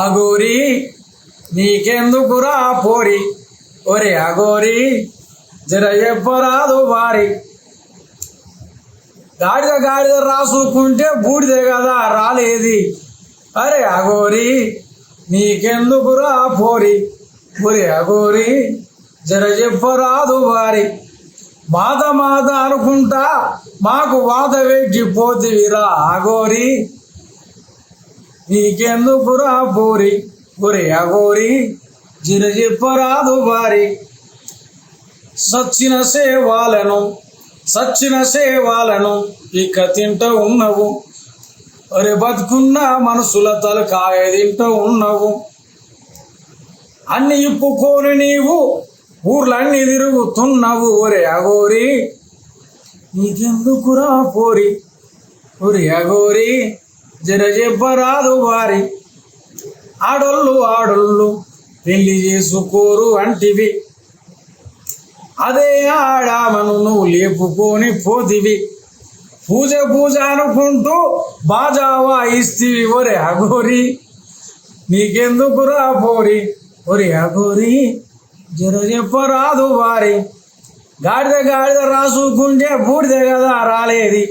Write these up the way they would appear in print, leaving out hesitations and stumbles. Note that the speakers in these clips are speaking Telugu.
అగోరి నీకెందుకురా పోరి ఒరే అగోరి జర చెప్పరాదు వారి. గాడిద గాడిద రాసుకుంటే బూడిదే కదా రాలేది. అరే అగోరి నీకెందుకురా పోరి ఒరే అగోరి జర చెప్పరాదు వారి. మాత మాత అనుకుంటా మాకు వాత వెక్కిపోతివిరా అగోరి నీకెందుకురా పోరి ఒరే అగోరి జర చెప్పరాదు వారి. సచ్చిన సేవాలను ఇక తింటూ ఉన్నవు. ఒరే బతుకున్న మనసుల తలకాయ తింటూ ఉన్నవు. అన్ని ఇప్పుకొని నీవు ఊర్లన్నీ తిరుగుతున్నావు. ఒరే అగోరి నీకెందుకురా పోరి ఒరే అగోరి జర చెప్పరాదు వారి. ఆడోళ్ళు పెళ్లి చేసుకోరు అంటివి. అదే ఆడామను నువ్వు లేపుకొని పోతివి. పూజ అనుకుంటూ బాజా వాయిస్తివి. ఒరే అగోరి నీకెందుకురా పోరి ఒరే అగోరి జర చెప్పరాదు వారి. గాడిద గాడిద రాసుకుంటే బూడిదే కదా రాలేది.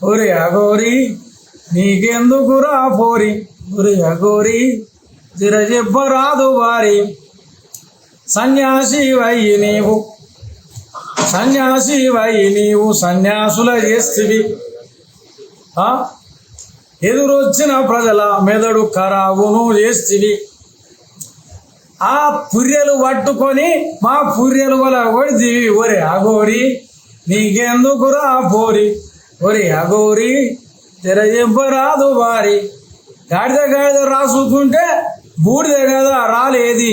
ఒరే అగోరి నీకెందుకురా పోరి ఒరే అగోరి జర చెప్పరాదు వారి. సన్యాసి వయ్యి నీవు సన్యాసుల చేస్తివి. ఎదురొచ్చిన ప్రజల మెదడు ఖరాబును చేస్తివి. ఆ పుర్రెలు పట్టుకొని మా పుర్రెలు వల కొడితివి. ఒరే అగోరి నీకెందుకురా పోరి ఒరే అగోరి జర చెప్పరాదు వారి. గాడిద గాడిద రాసుకుంటే బూడిదే కదా రాలేది.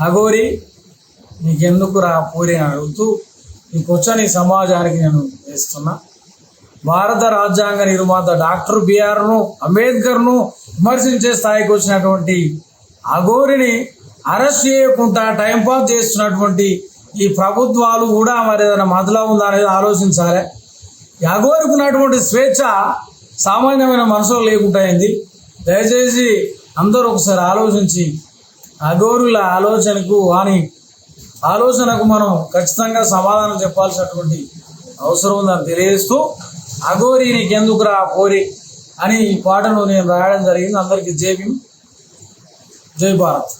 అగోరి నీకెందుకురా పోరి అని అడుగుతూ ఈ క్వశ్చన్ ఈ సమాజానికి నేను వేస్తున్నా. భారత రాజ్యాంగ నిర్మాత డాక్టర్ బిఆర్ అంబేద్కర్ను విమర్శించే స్థాయికి వచ్చినటువంటి అగోరిని అరెస్ట్ చేయకుండా టైంపాస్ చేస్తున్నటువంటి ఈ ప్రభుత్వాలు కూడా మరి ఏదైనా మతలా ఉందా అనేది ఆలోచించాలి. అగోరికి ఉన్నటువంటి స్వేచ్ఛ సామాన్యమైన మనసులో లేకుండా అయింది. దయచేసి అందరూ ఒకసారి ఆలోచించి అగోరుల ఆలోచనకు మనం ఖచ్చితంగా సమాధానం చెప్పాల్సినటువంటి అవసరం ఉందని తెలియజేస్తూ అగోరి నీకెందుకురా పోరి అని ఈ పాటను నేను రాయడం జరిగింది. అందరికీ జై భీమ్, జై భారత్.